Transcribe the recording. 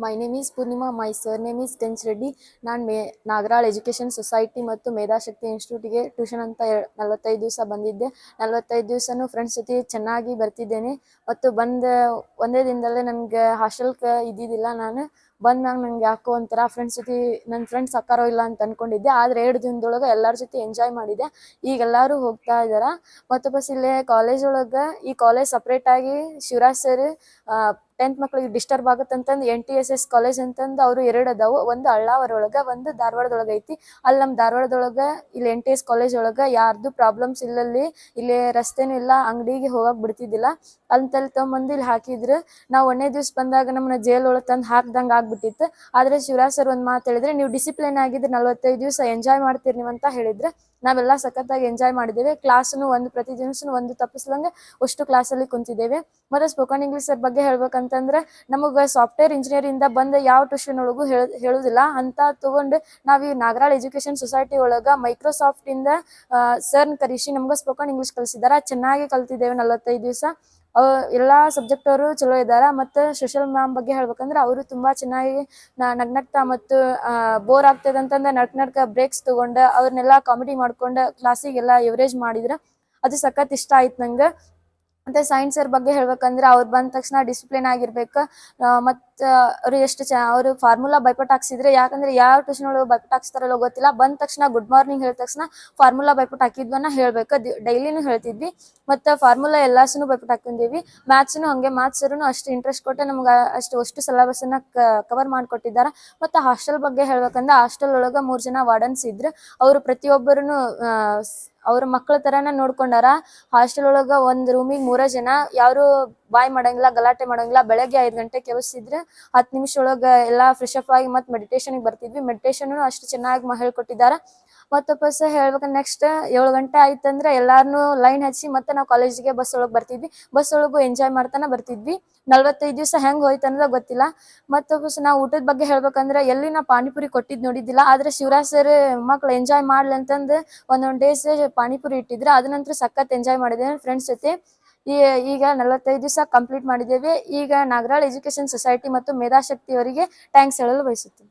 My name is Purnima. My surname is ಟೆನ್ಸ್ ರೆಡ್ಡಿ. ನಾನು Nagaral education society ಮತ್ತು ಮೇಧಾಶಕ್ತಿ ಇನ್ಸ್ಟಿಟ್ಯೂಟಿಗೆ ಟ್ಯೂಷನ್ ಅಂತ 45 ದಿವಸ ಬಂದಿದ್ದೆ. 45 ದಿವಸನೂ ಫ್ರೆಂಡ್ಸ್ ಜೊತೆ ಚೆನ್ನಾಗಿ ಬರ್ತಿದ್ದೇನೆ. ಮತ್ತು ಒಂದೇ ದಿನದಲ್ಲೇ ನನಗೆ ಹಾಸ್ಟೆಲ್ಗೆ ಇದ್ದಿದ್ದಿಲ್ಲ. ನಾನು ಬಂದಾಗ ನಂಗೆ ಯಾಕೋ ಒಂಥರ ನನ್ನ ಫ್ರೆಂಡ್ಸ್ ಅಕ್ಕಾರೋ ಇಲ್ಲ ಅಂತ ಅಂದ್ಕೊಂಡಿದ್ದೆ. ಆದರೆ 2 ದಿನದೊಳಗೆ ಎಲ್ಲರ ಜೊತೆ ಎಂಜಾಯ್ ಮಾಡಿದೆ. ಈಗ ಎಲ್ಲರೂ ಹೋಗ್ತಾ ಇದ್ದಾರೆ. ಮತ್ತು ಬಸ್ ಇಲ್ಲೇ ಕಾಲೇಜ್ ಒಳಗೆ ಈ ಕಾಲೇಜ್ ಸಪ್ರೇಟಾಗಿ ಶಿವರಾಜ್ ಸರ್ 10th ಮಕ್ಳಿಗೆ ಡಿಸ್ಟರ್ಬ್ ಆಗುತ್ತಂತಂದು NTSS ಕಾಲೇಜ್ ಅಂತಂದು ಅವರು 2 ಅದಾವು. ಒಂದು ಅಳ್ಳಾವರೊಳಗೆ, ಒಂದು ಧಾರವಾಡದೊಳಗೆ ಐತಿ. ಅಲ್ಲಿ ನಮ್ಮ ಧಾರವಾಡದೊಳಗೆ ಇಲ್ಲಿ NTS ಕಾಲೇಜ್ ಒಳಗೆ ಯಾರ್ದು ಪ್ರಾಬ್ಲಮ್ಸ್ ಇಲ್ಲಲ್ಲಿ. ಇಲ್ಲಿ ರಸ್ತೆನೂ ಇಲ್ಲ, ಅಂಗಡಿಗೆ ಹೋಗಕ್ಕೆ ಬಿಡ್ತಿದ್ದಿಲ್ಲ. ಅಂತಲ್ಲಿ ತೊಗೊಂಬಂದು ಇಲ್ಲಿ ಹಾಕಿದ್ರು. ನಾವು 1ನೇ ದಿವ್ಸ ಬಂದಾಗ ನಮ್ಮನ್ನ ಜೈಲ್ ಒಳಗೆ ತಂದು ಹಾಕ್ದಂಗೆ ಆಗ್ಬಿಟ್ಟಿತ್ತು. ಆದರೆ ಶಿವರಾಜ್ ಸರ್ ಒಂದು ಮಾತು ಹೇಳಿದ್ರೆ, ನೀವು ಡಿಸಿಪ್ಲಿನ್ ಆಗಿದ್ರೆ 45 ದಿವಸ ಎಂಜಾಯ್ ಮಾಡ್ತೀರಿ ನೀವು ಅಂತ ಹೇಳಿದ್ರೆ. ನಾವೆಲ್ಲ ಸಖತ್ತಾಗಿ ಎಂಜಾಯ್ ಮಾಡಿದ್ದೇವೆ. ಕ್ಲಾಸನ್ನು ಪ್ರತಿ ದಿವಸನೂ ಒಂದು ತಪ್ಪಿಸ್ದಂಗೆ ಅಷ್ಟು ಕ್ಲಾಸಲ್ಲಿ ಕುಂತಿದ್ದೇವೆ. ಮತ್ತು ಸ್ಪೋಕನ್ ಇಂಗ್ಲೀಷ್ ಸರ್ ಬಗ್ಗೆ ಹೇಳ್ಬೇಕಂತಂದ್ರೆ, ನಮಗೆ ಸಾಫ್ಟ್ವೇರ್ ಇಂಜಿನಿಯರಿಂದ ಬಂದ ಯಾವ ಟ್ಯೂಷನ್ ಒಳಗೂ ಹೇಳೋದಿಲ್ಲ ಅಂತ ತೊಗೊಂಡು ನಾವು ಈ ನಾಗರಾಳ್ ಎಜುಕೇಷನ್ ಸೊಸೈಟಿ ಒಳಗೆ ಮೈಕ್ರೋಸಾಫ್ಟಿಂದ ಸರ್ನ ಕರೆಸಿ ನಮ್ಗೆ ಸ್ಪೋಕನ್ ಇಂಗ್ಲೀಷ್ ಕಲಿಸಿದ್ದಾರೆ. ಚೆನ್ನಾಗಿ ಕಲ್ತಿದ್ದೇವೆ 45 ದಿವಸ. ಎಲ್ಲ ಸಬ್ಜೆಕ್ಟ್ ಅವರು ಚಲೋ ಇದ್ದಾರೆ. ಮತ್ತು ಸೋಷಲ್ ಮ್ಯಾಮ್ ಬಗ್ಗೆ ಹೇಳ್ಬೇಕಂದ್ರೆ ಅವರು ತುಂಬ ಚೆನ್ನಾಗಿ ನಗ್ನಗ್ತಾ ಮತ್ತು ಬೋರ್ ಆಗ್ತದೆ ಅಂತಂದ್ರೆ ನಡ್ಕ ಬ್ರೇಕ್ಸ್ ತೊಗೊಂಡು ಅವ್ರನ್ನೆಲ್ಲ ಕಾಮಿಡಿ ಮಾಡ್ಕೊಂಡು ಕ್ಲಾಸಿಗೆಲ್ಲ ಎವರೇಜ್ ಮಾಡಿದ್ರೆ ಅದು ಸಖತ್ ಇಷ್ಟ ಆಯ್ತು ನಂಗೆ. ಮತ್ತು ಸೈನ್ಸ್ ಸರ್ ಬಗ್ಗೆ ಹೇಳ್ಬೇಕಂದ್ರೆ ಅವ್ರು ಬಂದ ತಕ್ಷಣ ಡಿಸಿಪ್ಲಿನ್ ಆಗಿರ್ಬೇಕು. ಮತ್ತು ಅವರು ಅವರು ಫಾರ್ಮುಲಾ ಬೈಪಟ್ ಹಾಕ್ಸಿದ್ರೆ, ಯಾಕಂದ್ರೆ ಯಾವ ಟ್ಯೂಷನ್ ಒಳಗೆ ಬೈಪಟ್ ಹಾಕ್ಸ್ತಾರಲ್ಲೋ ಗೊತ್ತಿಲ್ಲ, ಬಂದ ತಕ್ಷಣ ಗುಡ್ ಮಾರ್ನಿಂಗ್ ಹೇಳಿದ ತಕ್ಷಣ ಫಾರ್ಮುಲಾ ಬೈಪಟ್ ಹಾಕಿದ್ವನ್ನ ಹೇಳ್ಬೇಕು. ಡೈಲಿನೂ ಹೇಳ್ತಿದ್ವಿ. ಮತ್ತು ಫಾರ್ಮುಲಾ ಎಲ್ಲಾಸನು ಬೈಪಟ್ ಹಾಕೊಂಡಿವಿ. ಮ್ಯಾಥ್ಸ್ನು ಹಾಗೆ, ಮ್ಯಾಥ್ಸ್ ಸರ್ನು ಅಷ್ಟು ಇಂಟ್ರೆಸ್ಟ್ ಕೊಟ್ಟು ನಮ್ಗೆ ಅಷ್ಟು ಸಿಲೆಬಸ್ಸನ್ನು ಕವರ್ ಮಾಡಿಕೊಟ್ಟಿದ್ದಾರೆ. ಮತ್ತು ಹಾಸ್ಟೆಲ್ ಬಗ್ಗೆ ಹೇಳ್ಬೇಕಂದ್ರೆ ಹಾಸ್ಟೆಲ್ ಒಳಗೆ 3 ಜನ ವಾರ್ಡನ್ಸ್ ಇದ್ರು. ಅವರು ಪ್ರತಿಯೊಬ್ಬರೂ ಅವ್ರ ಮಕ್ಕಳ ಥರನೇ ನೋಡ್ಕೊಂಡಾರ. ಹಾಸ್ಟೆಲ್ ಒಳಗೆ ಒಂದು ರೂಮಿಗೆ 3 ಜನ, ಯಾರು ಬಾಯ್ ಮಾಡಂಗಿಲ್ಲ, ಗಲಾಟೆ ಮಾಡಂಗಿಲ್ಲ. ಬೆಳಗ್ಗೆ 5 ಗಂಟೆಗೆ ಎಬ್ಬಿಸಿದ್ರೆ 10 ನಿಮಿಷ ಒಳಗೆ ಎಲ್ಲ ಫ್ರೆಶ್ ಅಪ್ ಆಗಿ ಮತ್ತು ಮೆಡಿಟೇಷನ್ಗೆ ಬರ್ತಿದ್ವಿ. ಮೆಡಿಟೇಷನ್ನು ಅಷ್ಟು ಚೆನ್ನಾಗಿ ಹೇಳ್ಕೊಟ್ಟಿದ್ದಾರೆ. ಮತ್ತು ಬಸ್ ಹೇಳ್ಬೇಕಂದ್ರೆ ನೆಕ್ಸ್ಟ್ 7 ಗಂಟೆ ಆಯ್ತಂದ್ರೆ ಎಲ್ಲಾರನ್ನೂ ಲೈನ್ ಹಚ್ಚಿ ಮತ್ತೆ ನಾವು ಕಾಲೇಜಿಗೆ ಬಸ್ ಒಳಗೆ ಬರ್ತಿದ್ವಿ. ಬಸ್ ಒಳಗೂ ಎಂಜಾಯ್ ಮಾಡ್ತಾನೆ ಬರ್ತಿದ್ವಿ. 45 ದಿವಸ ಹೆಂಗೆ ಹೋಯ್ತು ಅನ್ನೋದು ಗೊತ್ತಿಲ್ಲ. ಮತ್ತು ಬಸ್ ನಾವು ಊಟದ ಬಗ್ಗೆ ಹೇಳ್ಬೇಕಂದ್ರೆ ಎಲ್ಲಿ ನಾವು ಪಾನಿಪುರಿ ಕೊಟ್ಟಿದ್ದು ನೋಡಿದ್ದಿಲ್ಲ. ಆದರೆ ಶಿವರಾಜ್ ಸರ್ ಮಕ್ಳು ಎಂಜಾಯ್ ಮಾಡಲಿ ಅಂತಂದು ಒಂದೊಂದು ಡೇಸ್ ಪಾನಿಪುರಿ ಇಟ್ಟಿದ್ರು. ಅದನ್ನಂತೂ ಸಖತ್ ಎಂಜಾಯ್ ಮಾಡಿದ್ದೇವೆ ಫ್ರೆಂಡ್ಸ್ ಜೊತೆ. ಈಗ 45 ದಿವಸ ಕಂಪ್ಲೀಟ್ ಮಾಡಿದ್ದೇವೆ. ಈಗ ನಾಗರಾಳ್ ಎಜುಕೇಷನ್ ಸೊಸೈಟಿ ಮತ್ತು ಮೇಧಾಶಕ್ತಿ ಅವರಿಗೆ ಥ್ಯಾಂಕ್ಸ್ ಹೇಳಲು ಬಯಸುತ್ತೇನೆ.